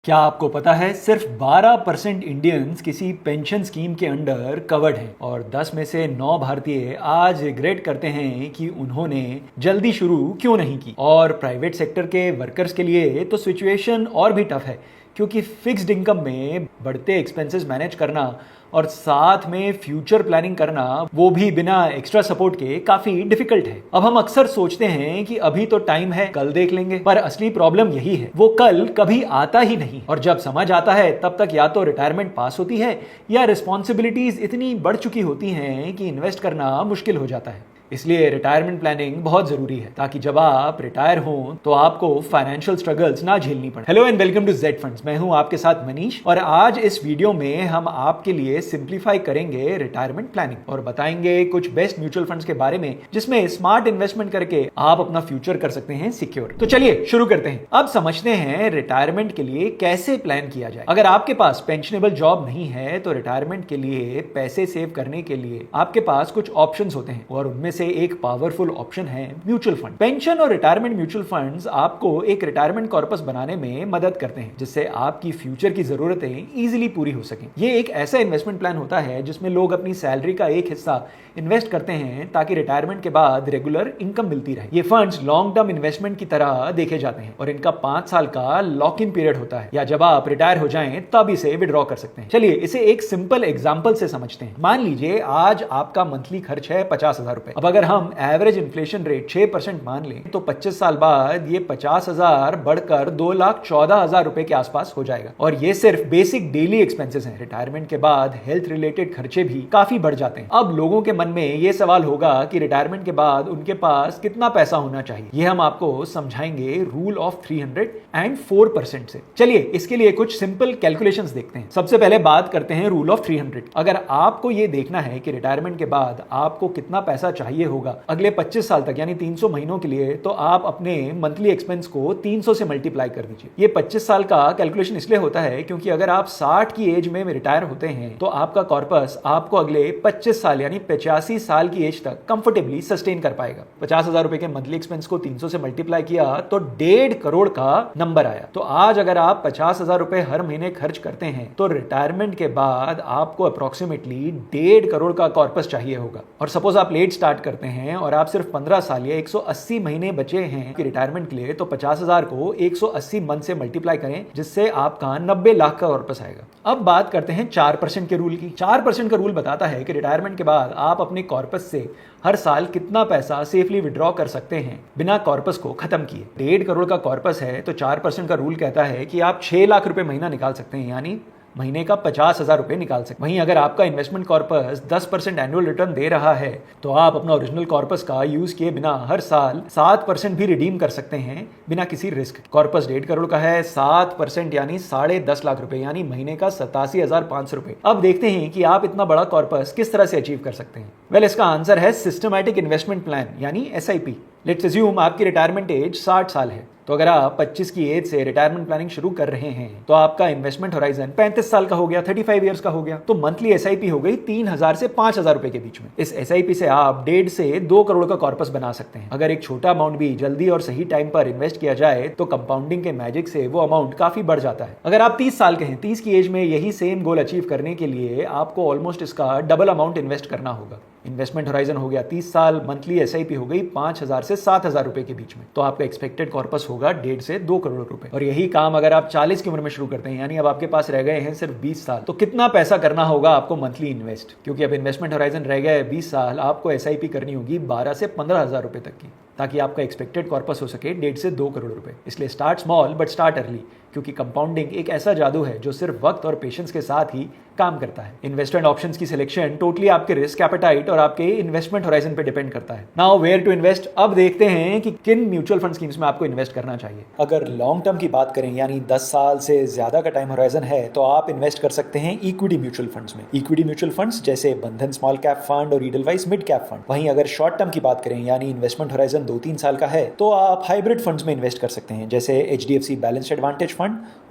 क्या आपको पता है सिर्फ 12% इंडियंस किसी पेंशन स्कीम के अंडर कवर्ड हैं और 10 में से 9 भारतीय आज रिग्रेट करते हैं कि उन्होंने जल्दी शुरू क्यों नहीं की। और प्राइवेट सेक्टर के वर्कर्स के लिए तो सिचुएशन और भी टफ है, क्योंकि फिक्स्ड इनकम में बढ़ते एक्सपेंसेस मैनेज करना और साथ में फ्यूचर प्लानिंग करना, वो भी बिना एक्स्ट्रा सपोर्ट के, काफी डिफिकल्ट है। अब हम अक्सर सोचते हैं कि अभी तो टाइम है, कल देख लेंगे, पर असली प्रॉब्लम यही है, वो कल कभी आता ही नहीं। और जब समझ आता है तब तक या तो रिटायरमेंट पास होती है या रिस्पॉन्सिबिलिटीज इतनी बढ़ चुकी होती हैं कि इन्वेस्ट करना मुश्किल हो जाता है। इसलिए रिटायरमेंट प्लानिंग बहुत जरूरी है, ताकि जब आप रिटायर हों तो आपको फाइनेंशियल स्ट्रगल्स ना झेलनी पड़े। Hello and welcome to Z Funds, मैं हूं आपके साथ मनीष, और आज इस वीडियो में हम आपके लिए सिंप्लीफाई करेंगे रिटायरमेंट प्लानिंग और बताएंगे कुछ बेस्ट म्यूचुअल फंड्स के बारे में जिसमें स्मार्ट इन्वेस्टमेंट करके आप अपना फ्यूचर कर सकते हैं सिक्योर। तो चलिए शुरू करते हैं। अब समझते हैं रिटायरमेंट के लिए कैसे प्लान किया जाए। अगर आपके पास पेंशनेबल जॉब नहीं है तो रिटायरमेंट के लिए पैसे सेव करने के लिए आपके पास कुछ ऑप्शंस होते हैं, और उनमें से एक पावरफुल ऑप्शन है म्यूचुअल फंड। पेंशन और रिटायरमेंट म्यूचुअल फंड्स आपको एक रिटायरमेंट कॉर्पस बनाने में मदद करते हैं, जिससे आपकी फ्यूचर की जरूरतें इजीली पूरी हो सकें। ये एक ऐसा इन्वेस्टमेंट प्लान होता है जिसमें लोग अपनी सैलरी का एक हिस्सा इन्वेस्ट करते हैं ताकि रिटायरमेंट के बाद रेगुलर इनकम मिलती रहे। ये फंड्स लॉन्ग टर्म इन्वेस्टमेंट की तरह देखे जाते हैं और इनका 5 साल का लॉक इन पीरियड होता है, या जब आप रिटायर हो जाएं तब इसे विड्रॉ कर सकते हैं। चलिए इसे एक सिंपल एग्जांपल से समझते हैं। मान लीजिए आज आपका मंथली खर्च है 50,000 रुपए। अब अगर हम एवरेज इन्फ्लेशन रेट 6% मान लें तो 25 साल बाद ये 50,000 बढ़कर 2,14,000 रुपए के आसपास हो जाएगा। और ये सिर्फ बेसिक डेली एक्सपेंसेस हैं। रिटायरमेंट के बाद हेल्थ रिलेटेड खर्चे भी काफी बढ़ जाते हैं। अब लोगों के मन में ये सवाल होगा कि रिटायरमेंट के बाद उनके पास कितना पैसा होना चाहिए। ये हम आपको समझाएंगे रूल ऑफ 304% से। चलिए इसके लिए कुछ सिंपल कैलकुलेशंस देखते हैं। सबसे पहले बात करते हैं रूल ऑफ 300। अगर आपको ये देखना है कि रिटायरमेंट के बाद आपको कितना पैसा चाहिए होगा अगले 25 साल तक, यानी 300 महीनों के लिए, तो आप अपने मंथली एक्सपेंस को 300 से मल्टीप्लाई कर दीजिए। ये 25 साल का कैलकुलेशन इसलिए होता है क्योंकि अगर आप 60 की एज में रिटायर होते हैं तो आपका कॉर्पस आपको अगले 25 साल यानी 85 साल की एज तक कंफर्टेबली सस्टेन कर पाएगा। 50,000 रुपए के मंथली एक्सपेंस को 300 से मल्टीप्लाई किया तो 1.5 करोड़ का नंबर आया। तो आज अगर आप 50,000 रुपए हर महीने खर्च करते हैं तो रिटायरमेंट के बाद आपको अप्रोक्सीमेटली 1.5 करोड़ का कॉर्पस चाहिए होगा। और सपोज आप लेट स्टार्ट करते हैं और आप सिर्फ 15 साल या 180 महीने बचे हैं कि रिटायरमेंट के लिए, तो 50,000 को 180 मंथ से मल्टीप्लाई करें, जिससे आपका 90 लाख का कॉर्पस आएगा। अब बात करते हैं 4% के रूल की। 4% का रूल बताता है कि रिटायरमेंट के बाद आप अपने कॉर्पस से हर साल कितना पैसा सेफली विड्रॉ कर सकते हैं बिना कॉर्पस को खत्म किए। 1.5 करोड़ का कॉर्पस है तो 4% का रूल कहता है कि आप 6 लाख रुपए महीना निकाल सकते हैं, यानी महीने का 50,000 रुपए निकाल सकते। वहीं अगर आपका इन्वेस्टमेंट कॉर्पस 10% एनुअल रिटर्न दे रहा है तो आप अपना ओरिजिनल कॉर्पस का यूज किए बिना हर साल 7% भी रिडीम कर सकते हैं बिना किसी रिस्क। कॉर्पस 1.5 करोड़ का है, 7% यानी 10.5 लाख रुपए, यानी महीने का 87,500 रुपए। अब देखते हैं कि आप इतना बड़ा कॉर्पस किस तरह से अचीव कर सकते हैं। वेल, इसका आंसर है सिस्टमैटिक इन्वेस्टमेंट प्लान यानी SIP। लेट्स अज्यूम आपकी रिटायरमेंट एज 60 साल है, तो अगर आप 25 की एज से रिटायरमेंट प्लानिंग शुरू कर रहे हैं तो आपका इन्वेस्टमेंट होराइजन 35 साल का हो गया, 35 इयर्स का हो गया। तो मंथली SIP हो गई 3,000 से 5,000 रुपए के बीच में। इस SIP से आप 1.5 से 2 करोड़ का कॉर्पस बना सकते हैं। अगर एक छोटा अमाउंट भी जल्दी और सही टाइम पर इन्वेस्ट किया जाए तो कंपाउंडिंग के मैजिक से वो अमाउंट काफी बढ़ जाता है। अगर आप 30 साल के हैं, 30 की एज में यही सेम गोल अचीव करने के लिए आपको ऑलमोस्ट इसका डबल अमाउंट इन्वेस्ट करना होगा। इन्वेस्टमेंट होराइजन हो गया 30 साल, मंथली SIP हो गई 5,000 से 7,000 रुपए के बीच में, तो आपका एक्सपेक्टेड कॉर्पस होगा 1.5 से 2 करोड़ रुपए। और यही काम अगर आप 40 की उम्र में शुरू करते हैं, यानी अब आपके पास रह गए हैं सिर्फ 20 साल, तो कितना पैसा करना होगा आपको मंथली इन्वेस्ट? क्योंकि अब इन्वेस्टमेंट होराइजन रह गया है 20 साल, आपको SIP करनी होगी 12 से 15,000 रुपए तक की, ताकि आपका एक्सपेक्टेड कॉर्पस हो सके 1.5 से 2 करोड़ रुपए। इसलिए start small but start early, क्योंकि कंपाउंडिंग एक ऐसा जादू है जो सिर्फ वक्त और पेशेंस के साथ ही काम करता है। इन्वेस्टमेंट ऑप्शंस की सिलेक्शन टोटली आपके रिस्क एपेटाइट और आपके इन्वेस्टमेंट होराइजन पे डिपेंड करता है। Now where to invest. अब देखते हैं कि किन म्यूचुअल फंड स्कीम्स में आपको इन्वेस्ट करना चाहिए। अगर लॉन्ग टर्म की बात करें, यानी 10 साल से ज्यादा का टाइम होराइजन है, तो आप इन्वेस्ट कर सकते हैं इक्विटी म्यूचुअल फंड्स में। इक्विटी म्यूचुअल फंड्स जैसे बंधन स्मॉल कैप फंड और ईडलवाइस मिड कैप फंड। वहीं अगर शॉर्ट टर्म की बात करें, यानी इन्वेस्टमेंट होराइजन 2-3 साल का है, तो आप हाइब्रिड फंड्स में इन्वेस्ट कर सकते हैं, जैसे HDFC बैलेंस्ड एडवांटेज फंड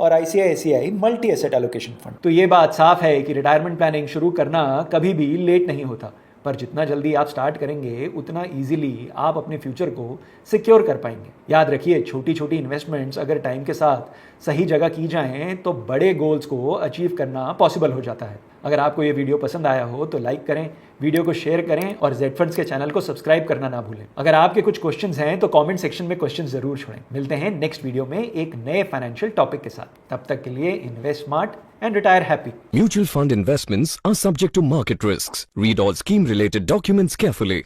और ICICI multi asset allocation fund. तो ये बात साफ है कि रिटायरमेंट प्लानिंग शुरू करना कभी भी लेट नहीं होता, पर जितना जल्दी आप स्टार्ट करेंगे उतना इजीली आप अपने फ्यूचर को सिक्योर कर पाएंगे। याद रखिए, छोटी छोटी इन्वेस्टमेंट्स अगर टाइम के साथ सही जगह की जाएं तो बड़े गोल्स को अचीव करना पॉसिबल हो जाता है। अगर आपको ये वीडियो पसंद आया हो तो लाइक करें, वीडियो को शेयर करें और जेड फंड्स के चैनल को सब्सक्राइब करना ना भूलें। अगर आपके कुछ क्वेश्चंस हैं तो कमेंट सेक्शन में क्वेश्चन जरूर छोड़ें। मिलते हैं नेक्स्ट वीडियो में एक नए फाइनेंशियल टॉपिक के साथ। तब तक के लिए invest smart and retire happy. Mutual fund investments are subject to market risks. Read all scheme related documents carefully.